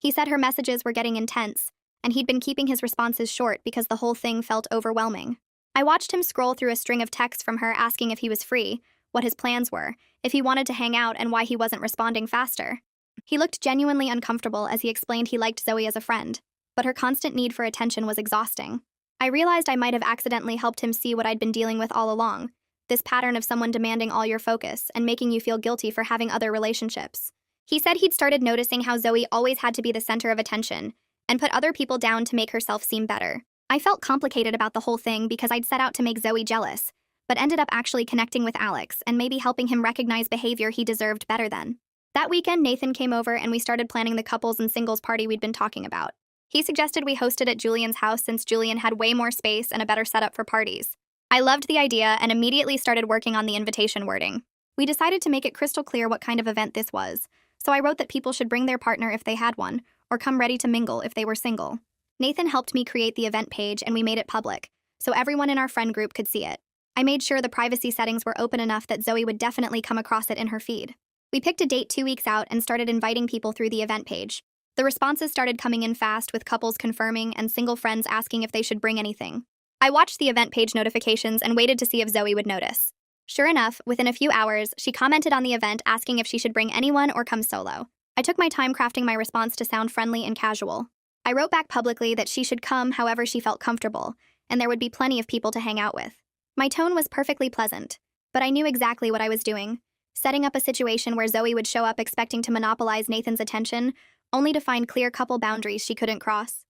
He said her messages were getting intense, and he'd been keeping his responses short because the whole thing felt overwhelming. I watched him scroll through a string of texts from her asking if he was free, what his plans were, if he wanted to hang out, and why he wasn't responding faster. He looked genuinely uncomfortable as he explained he liked Zoe as a friend, but her constant need for attention was exhausting. I realized I might have accidentally helped him see what I'd been dealing with all along, this pattern of someone demanding all your focus and making you feel guilty for having other relationships. He said he'd started noticing how Zoe always had to be the center of attention and put other people down to make herself seem better. I felt complicated about the whole thing because I'd set out to make Zoe jealous, but ended up actually connecting with Alex and maybe helping him recognize behavior he deserved better than. That weekend, Nathan came over and we started planning the couples and singles party we'd been talking about. He suggested we host it at Julian's house since Julian had way more space and a better setup for parties. I loved the idea and immediately started working on the invitation wording. We decided to make it crystal clear what kind of event this was, so I wrote that people should bring their partner if they had one, or come ready to mingle if they were single. Nathan helped me create the event page and we made it public, so everyone in our friend group could see it. I made sure the privacy settings were open enough that Zoe would definitely come across it in her feed. We picked a date 2 weeks out and started inviting people through the event page. The responses started coming in fast, with couples confirming and single friends asking if they should bring anything. I watched the event page notifications and waited to see if Zoe would notice. Sure enough, within a few hours, she commented on the event asking if she should bring anyone or come solo. I took my time crafting my response to sound friendly and casual. I wrote back publicly that she should come however she felt comfortable, and there would be plenty of people to hang out with. My tone was perfectly pleasant, but I knew exactly what I was doing, setting up a situation where Zoe would show up expecting to monopolize Nathan's attention, only to find clear couple boundaries she couldn't cross.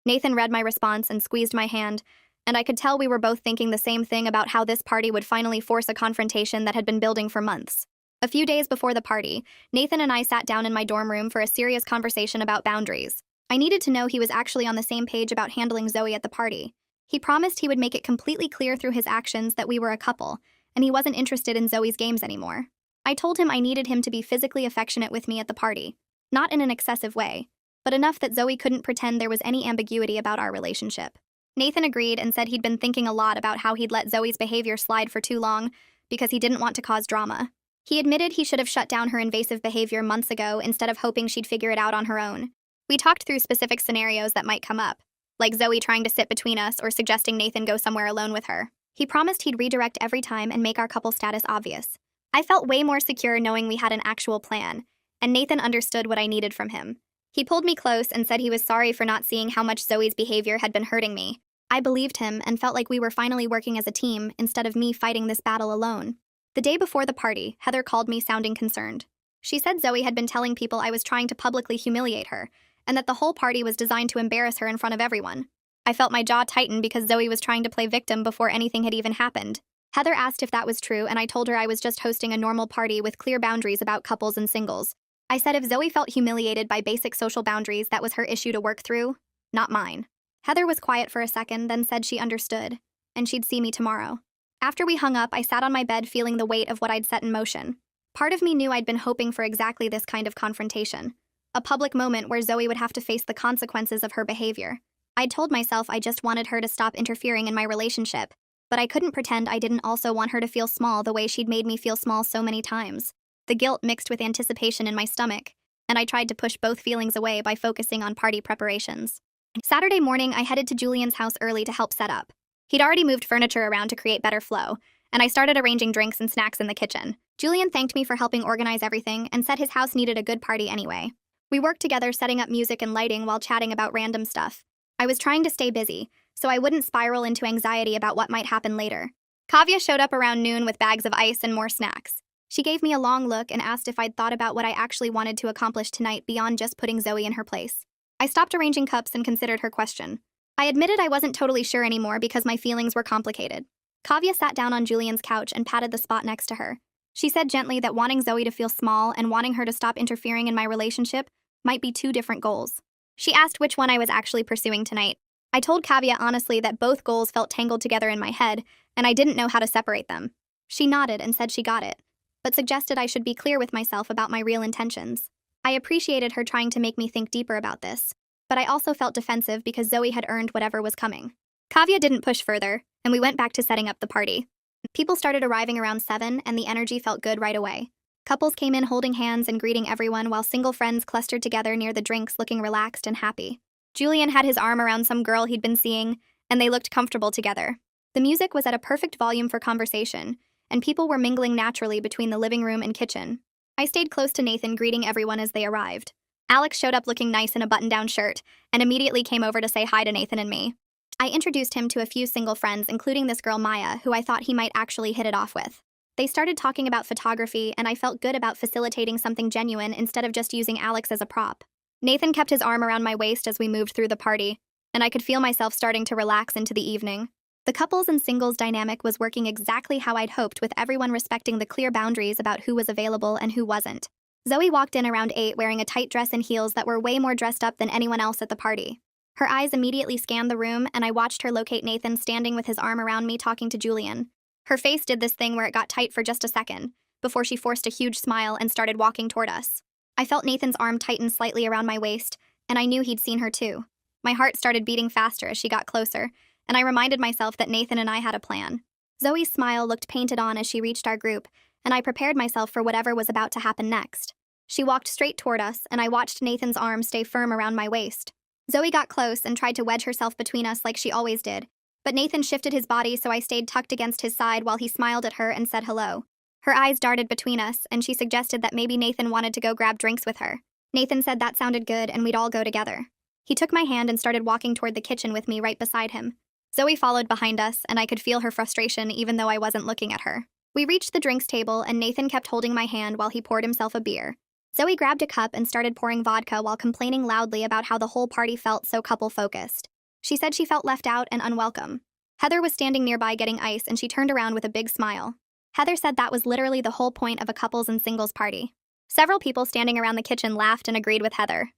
Nathan read my response and squeezed my hand, and I could tell we were both thinking the same thing about how this party would finally force a confrontation that had been building for months. A few days before the party, Nathan and I sat down in my dorm room for a serious conversation about boundaries. I needed to know he was actually on the same page about handling Zoe at the party. He promised he would make it completely clear through his actions that we were a couple, and he wasn't interested in Zoe's games anymore. I told him I needed him to be physically affectionate with me at the party, not in an excessive way, but enough that Zoe couldn't pretend there was any ambiguity about our relationship. Nathan agreed and said he'd been thinking a lot about how he'd let Zoe's behavior slide for too long because he didn't want to cause drama. He admitted he should have shut down her invasive behavior months ago instead of hoping she'd figure it out on her own. We talked through specific scenarios that might come up, like Zoe trying to sit between us or suggesting Nathan go somewhere alone with her. He promised he'd redirect every time and make our couple status obvious. I felt way more secure knowing we had an actual plan, and Nathan understood what I needed from him. He pulled me close and said he was sorry for not seeing how much Zoe's behavior had been hurting me. I believed him and felt like we were finally working as a team instead of me fighting this battle alone. The day before the party, Heather called me sounding concerned. She said Zoe had been telling people I was trying to publicly humiliate her, and that the whole party was designed to embarrass her in front of everyone. I felt my jaw tighten because Zoe was trying to play victim before anything had even happened. Heather asked if that was true, and I told her I was just hosting a normal party with clear boundaries about couples and singles. I said if Zoe felt humiliated by basic social boundaries, that was her issue to work through, not mine. Heather was quiet for a second, then said she understood, and she'd see me tomorrow. After we hung up, I sat on my bed feeling the weight of what I'd set in motion. Part of me knew I'd been hoping for exactly this kind of confrontation. A public moment where Zoe would have to face the consequences of her behavior. I'd told myself I just wanted her to stop interfering in my relationship, but I couldn't pretend I didn't also want her to feel small the way she'd made me feel small so many times. The guilt mixed with anticipation in my stomach, and I tried to push both feelings away by focusing on party preparations. Saturday morning, I headed to Julian's house early to help set up. He'd already moved furniture around to create better flow, and I started arranging drinks and snacks in the kitchen. Julian thanked me for helping organize everything and said his house needed a good party anyway. We worked together setting up music and lighting while chatting about random stuff. I was trying to stay busy, so I wouldn't spiral into anxiety about what might happen later. Kavya showed up around noon with bags of ice and more snacks. She gave me a long look and asked if I'd thought about what I actually wanted to accomplish tonight beyond just putting Zoe in her place. I stopped arranging cups and considered her question. I admitted I wasn't totally sure anymore because my feelings were complicated. Kavya sat down on Julian's couch and patted the spot next to her. She said gently that wanting Zoe to feel small and wanting her to stop interfering in my relationship might be two different goals. She asked which one I was actually pursuing tonight. I told Kavya honestly that both goals felt tangled together in my head, and I didn't know how to separate them. She nodded and said she got it, but suggested I should be clear with myself about my real intentions. I appreciated her trying to make me think deeper about this, but I also felt defensive because Zoe had earned whatever was coming. Kavya didn't push further, and we went back to setting up the party. People started arriving around 7, and the energy felt good right away. Couples came in holding hands and greeting everyone while single friends clustered together near the drinks looking relaxed and happy. Julian had his arm around some girl he'd been seeing, and they looked comfortable together. The music was at a perfect volume for conversation, and people were mingling naturally between the living room and kitchen. I stayed close to Nathan, greeting everyone as they arrived. Alex showed up looking nice in a button-down shirt, and immediately came over to say hi to Nathan and me. I introduced him to a few single friends, including this girl Maya, who I thought he might actually hit it off with. They started talking about photography, and I felt good about facilitating something genuine instead of just using Alex as a prop. Nathan kept his arm around my waist as we moved through the party, and I could feel myself starting to relax into the evening. The couples and singles dynamic was working exactly how I'd hoped, with everyone respecting the clear boundaries about who was available and who wasn't. Zoe walked in around 8 wearing a tight dress and heels that were way more dressed up than anyone else at the party. Her eyes immediately scanned the room, and I watched her locate Nathan standing with his arm around me talking to Julian. Her face did this thing where it got tight for just a second, before she forced a huge smile and started walking toward us. I felt Nathan's arm tighten slightly around my waist, and I knew he'd seen her too. My heart started beating faster as she got closer, and I reminded myself that Nathan and I had a plan. Zoe's smile looked painted on as she reached our group, and I prepared myself for whatever was about to happen next. She walked straight toward us, and I watched Nathan's arm stay firm around my waist. Zoe got close and tried to wedge herself between us like she always did, but Nathan shifted his body so I stayed tucked against his side while he smiled at her and said hello. Her eyes darted between us, and she suggested that maybe Nathan wanted to go grab drinks with her. Nathan said that sounded good and we'd all go together. He took my hand and started walking toward the kitchen with me right beside him. Zoe followed behind us, and I could feel her frustration even though I wasn't looking at her. We reached the drinks table, and Nathan kept holding my hand while he poured himself a beer. Zoe grabbed a cup and started pouring vodka while complaining loudly about how the whole party felt so couple-focused. She said she felt left out and unwelcome. Heather was standing nearby getting ice, and she turned around with a big smile. Heather said that was literally the whole point of a couples and singles party. Several people standing around the kitchen laughed and agreed with Heather.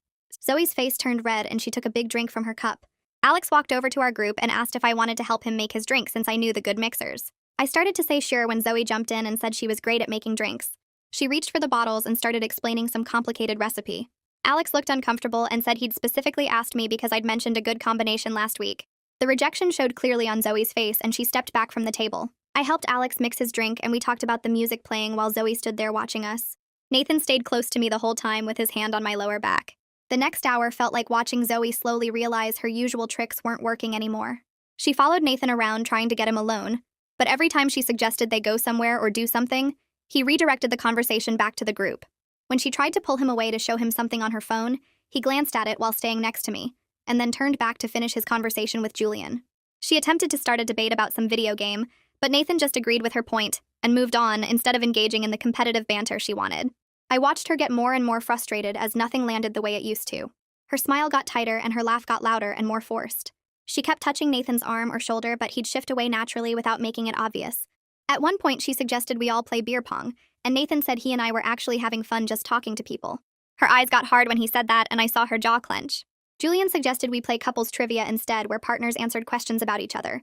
Zoe's face turned red, and she took a big drink from her cup. Alex walked over to our group and asked if I wanted to help him make his drink since I knew the good mixers. I started to say sure when Zoe jumped in and said she was great at making drinks. She reached for the bottles and started explaining some complicated recipe. Alex looked uncomfortable and said he'd specifically asked me because I'd mentioned a good combination last week. The rejection showed clearly on Zoe's face, and she stepped back from the table. I helped Alex mix his drink, and we talked about the music playing while Zoe stood there watching us. Nathan stayed close to me the whole time with his hand on my lower back. The next hour felt like watching Zoe slowly realize her usual tricks weren't working anymore. She followed Nathan around trying to get him alone, but every time she suggested they go somewhere or do something, he redirected the conversation back to the group. When she tried to pull him away to show him something on her phone, he glanced at it while staying next to me, and then turned back to finish his conversation with Julian. She attempted to start a debate about some video game, but Nathan just agreed with her point and moved on instead of engaging in the competitive banter she wanted. I watched her get more and more frustrated as nothing landed the way it used to. Her smile got tighter and her laugh got louder and more forced. She kept touching Nathan's arm or shoulder, but he'd shift away naturally without making it obvious. At one point, she suggested we all play beer pong, and Nathan said he and I were actually having fun just talking to people. Her eyes got hard when he said that, and I saw her jaw clench. Julian suggested we play couples trivia instead, where partners answered questions about each other.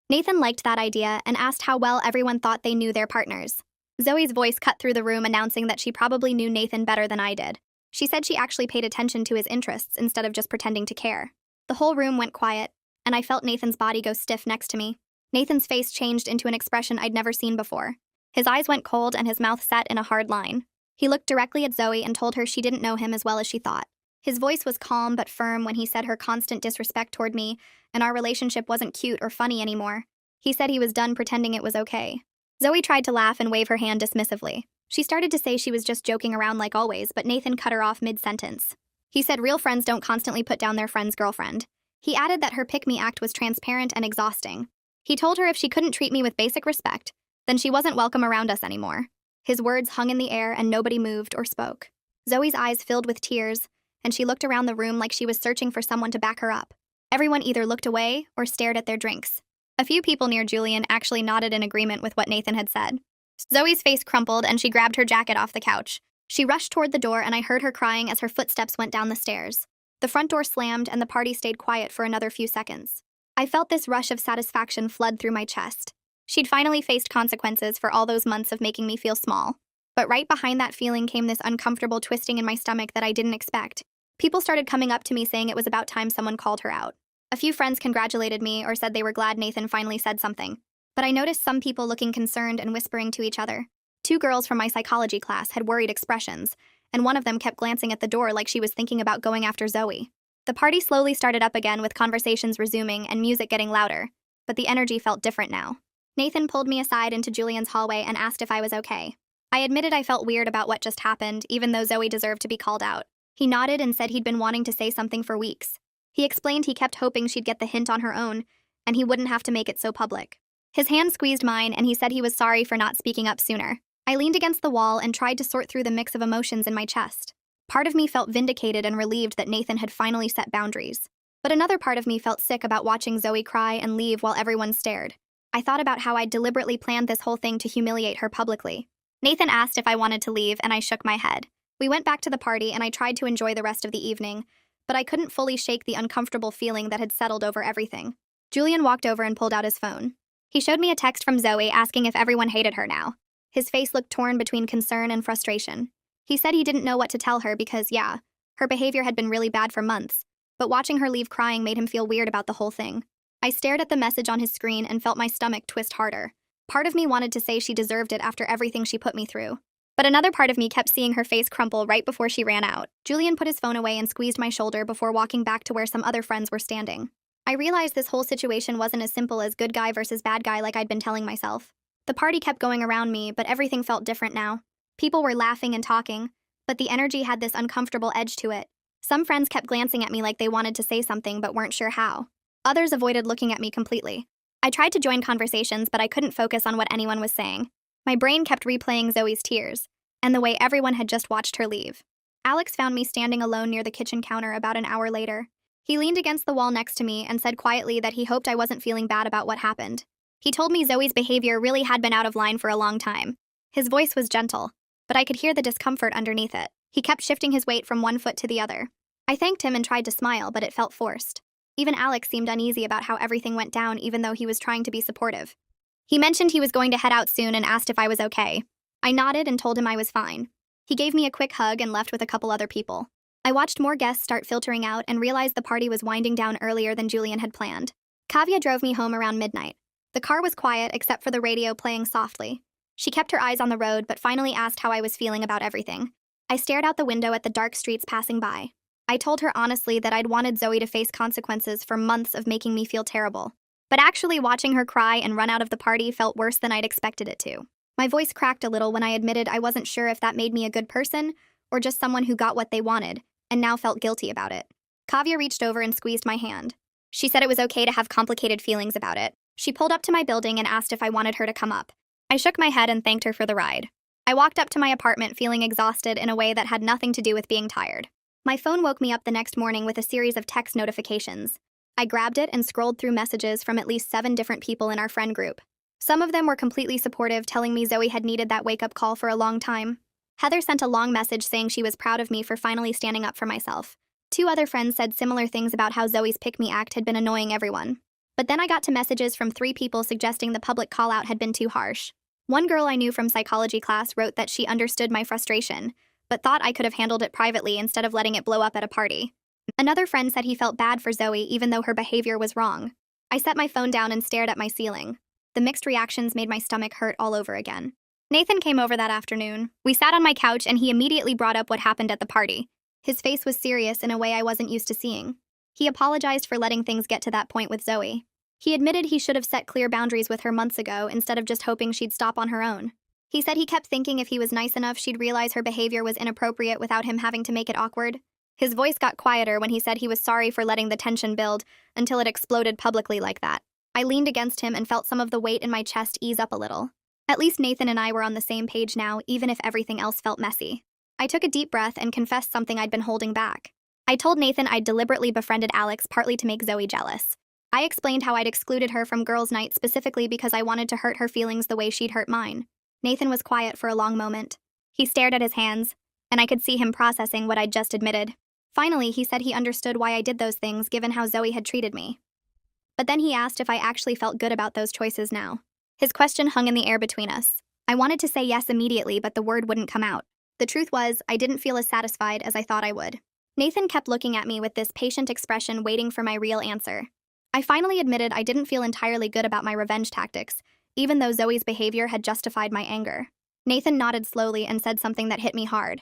Nathan liked that idea and asked how well everyone thought they knew their partners. Zoe's voice cut through the room, announcing that she probably knew Nathan better than I did. She said she actually paid attention to his interests instead of just pretending to care. The whole room went quiet, and I felt Nathan's body go stiff next to me. Nathan's face changed into an expression I'd never seen before. His eyes went cold and his mouth set in a hard line. He looked directly at Zoe and told her she didn't know him as well as she thought. His voice was calm but firm when he said her constant disrespect toward me and our relationship wasn't cute or funny anymore. He said he was done pretending it was okay. Zoe tried to laugh and wave her hand dismissively. She started to say she was just joking around like always, but Nathan cut her off mid-sentence. He said real friends don't constantly put down their friend's girlfriend. He added that her pick-me act was transparent and exhausting. He told her if she couldn't treat me with basic respect, then she wasn't welcome around us anymore. His words hung in the air and nobody moved or spoke. Zoe's eyes filled with tears, and she looked around the room like she was searching for someone to back her up. Everyone either looked away or stared at their drinks. A few people near Julian actually nodded in agreement with what Nathan had said. Zoe's face crumpled and she grabbed her jacket off the couch. She rushed toward the door and I heard her crying as her footsteps went down the stairs. The front door slammed and the party stayed quiet for another few seconds. I felt this rush of satisfaction flood through my chest. She'd finally faced consequences for all those months of making me feel small. But right behind that feeling came this uncomfortable twisting in my stomach that I didn't expect. People started coming up to me saying it was about time someone called her out. A few friends congratulated me or said they were glad Nathan finally said something. But I noticed some people looking concerned and whispering to each other. Two girls from my psychology class had worried expressions, and one of them kept glancing at the door like she was thinking about going after Zoe. The party slowly started up again with conversations resuming and music getting louder, but the energy felt different now. Nathan pulled me aside into Julian's hallway and asked if I was okay. I admitted I felt weird about what just happened, even though Zoe deserved to be called out. He nodded and said he'd been wanting to say something for weeks. He explained he kept hoping she'd get the hint on her own, and he wouldn't have to make it so public. His hand squeezed mine, and he said he was sorry for not speaking up sooner. I leaned against the wall and tried to sort through the mix of emotions in my chest. Part of me felt vindicated and relieved that Nathan had finally set boundaries. But another part of me felt sick about watching Zoe cry and leave while everyone stared. I thought about how I'd deliberately planned this whole thing to humiliate her publicly. Nathan asked if I wanted to leave, and I shook my head. We went back to the party, and I tried to enjoy the rest of the evening, but I couldn't fully shake the uncomfortable feeling that had settled over everything. Julian walked over and pulled out his phone. He showed me a text from Zoe asking if everyone hated her now. His face looked torn between concern and frustration. He said he didn't know what to tell her because, yeah, her behavior had been really bad for months, but watching her leave crying made him feel weird about the whole thing. I stared at the message on his screen and felt my stomach twist harder. Part of me wanted to say she deserved it after everything she put me through. But another part of me kept seeing her face crumple right before she ran out. Julian put his phone away and squeezed my shoulder before walking back to where some other friends were standing. I realized this whole situation wasn't as simple as good guy versus bad guy like I'd been telling myself. The party kept going around me, but everything felt different now. People were laughing and talking, but the energy had this uncomfortable edge to it. Some friends kept glancing at me like they wanted to say something but weren't sure how. Others avoided looking at me completely. I tried to join conversations, but I couldn't focus on what anyone was saying. My brain kept replaying Zoe's tears, and the way everyone had just watched her leave. Alex found me standing alone near the kitchen counter about an hour later. He leaned against the wall next to me and said quietly that he hoped I wasn't feeling bad about what happened. He told me Zoe's behavior really had been out of line for a long time. His voice was gentle, but I could hear the discomfort underneath it. He kept shifting his weight from one foot to the other. I thanked him and tried to smile, but it felt forced. Even Alex seemed uneasy about how everything went down, even though he was trying to be supportive. He mentioned he was going to head out soon and asked if I was okay. I nodded and told him I was fine. He gave me a quick hug and left with a couple other people. I watched more guests start filtering out and realized the party was winding down earlier than Julian had planned. Kavya drove me home around midnight. The car was quiet except for the radio playing softly. She kept her eyes on the road but finally asked how I was feeling about everything. I stared out the window at the dark streets passing by. I told her honestly that I'd wanted Zoe to face consequences for months of making me feel terrible. But actually watching her cry and run out of the party felt worse than I'd expected it to. My voice cracked a little when I admitted I wasn't sure if that made me a good person or just someone who got what they wanted and now felt guilty about it. Kavya reached over and squeezed my hand. She said it was okay to have complicated feelings about it. She pulled up to my building and asked if I wanted her to come up. I shook my head and thanked her for the ride. I walked up to my apartment feeling exhausted in a way that had nothing to do with being tired. My phone woke me up the next morning with a series of text notifications. I grabbed it and scrolled through messages from at least 7 different people in our friend group. Some of them were completely supportive, telling me Zoe had needed that wake-up call for a long time. Heather sent a long message saying she was proud of me for finally standing up for myself. 2 other friends said similar things about how Zoe's pick-me act had been annoying everyone. But then I got to messages from 3 people suggesting the public call-out had been too harsh. One girl I knew from psychology class wrote that she understood my frustration, but thought I could have handled it privately instead of letting it blow up at a party. Another friend said he felt bad for Zoe even though her behavior was wrong. I set my phone down and stared at my ceiling. The mixed reactions made my stomach hurt all over again. Nathan came over that afternoon. We sat on my couch and he immediately brought up what happened at the party. His face was serious in a way I wasn't used to seeing. He apologized for letting things get to that point with Zoe. He admitted he should have set clear boundaries with her months ago instead of just hoping she'd stop on her own. He said he kept thinking if he was nice enough she'd realize her behavior was inappropriate without him having to make it awkward. His voice got quieter when he said he was sorry for letting the tension build until it exploded publicly like that. I leaned against him and felt some of the weight in my chest ease up a little. At least Nathan and I were on the same page now, even if everything else felt messy. I took a deep breath and confessed something I'd been holding back. I told Nathan I'd deliberately befriended Alex partly to make Zoe jealous. I explained how I'd excluded her from girls' night specifically because I wanted to hurt her feelings the way she'd hurt mine. Nathan was quiet for a long moment. He stared at his hands, and I could see him processing what I'd just admitted. Finally, he said he understood why I did those things given how Zoe had treated me. But then he asked if I actually felt good about those choices now. His question hung in the air between us. I wanted to say yes immediately, but the word wouldn't come out. The truth was, I didn't feel as satisfied as I thought I would. Nathan kept looking at me with this patient expression waiting for my real answer. I finally admitted I didn't feel entirely good about my revenge tactics, even though Zoe's behavior had justified my anger. Nathan nodded slowly and said something that hit me hard.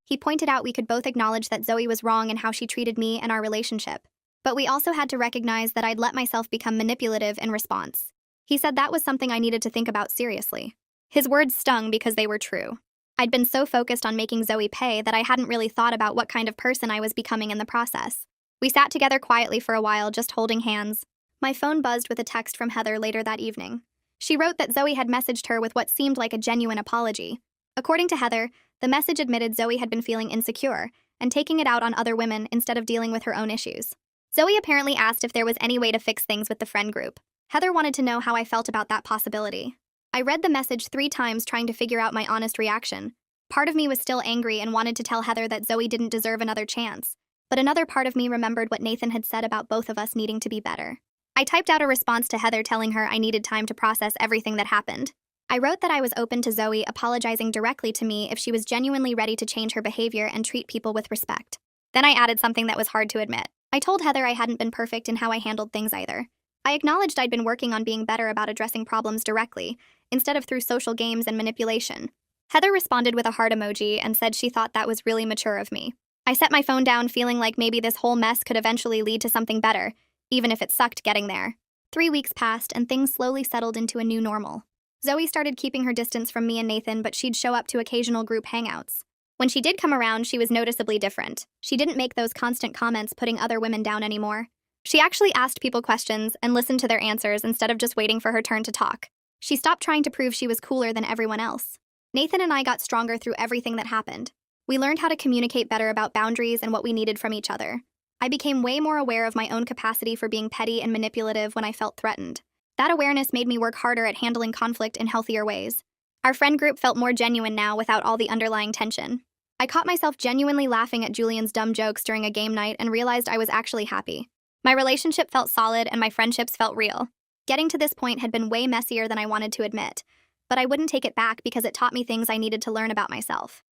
He pointed out we could both acknowledge that Zoe was wrong in how she treated me and our relationship, but we also had to recognize that I'd let myself become manipulative in response. He said that was something I needed to think about seriously. His words stung because they were true. I'd been so focused on making Zoe pay that I hadn't really thought about what kind of person I was becoming in the process. We sat together quietly for a while, just holding hands. My phone buzzed with a text from Heather later that evening. She wrote that Zoe had messaged her with what seemed like a genuine apology. According to Heather, the message admitted Zoe had been feeling insecure and taking it out on other women instead of dealing with her own issues. Zoe apparently asked if there was any way to fix things with the friend group. Heather wanted to know how I felt about that possibility. I read the message 3 times trying to figure out my honest reaction. Part of me was still angry and wanted to tell Heather that Zoe didn't deserve another chance, but another part of me remembered what Nathan had said about both of us needing to be better. I typed out a response to Heather telling her I needed time to process everything that happened. I wrote that I was open to Zoe apologizing directly to me if she was genuinely ready to change her behavior and treat people with respect. Then I added something that was hard to admit. I told Heather I hadn't been perfect in how I handled things either. I acknowledged I'd been working on being better about addressing problems directly, instead of through social games and manipulation. Heather responded with a heart emoji and said she thought that was really mature of me. I set my phone down feeling like maybe this whole mess could eventually lead to something better, even if it sucked getting there. 3 weeks passed and things slowly settled into a new normal. Zoe started keeping her distance from me and Nathan, but she'd show up to occasional group hangouts. When she did come around, she was noticeably different. She didn't make those constant comments putting other women down anymore. She actually asked people questions and listened to their answers instead of just waiting for her turn to talk. She stopped trying to prove she was cooler than everyone else. Nathan and I got stronger through everything that happened. We learned how to communicate better about boundaries and what we needed from each other. I became way more aware of my own capacity for being petty and manipulative when I felt threatened. That awareness made me work harder at handling conflict in healthier ways. Our friend group felt more genuine now without all the underlying tension. I caught myself genuinely laughing at Julian's dumb jokes during a game night and realized I was actually happy. My relationship felt solid and my friendships felt real. Getting to this point had been way messier than I wanted to admit, but I wouldn't take it back because it taught me things I needed to learn about myself.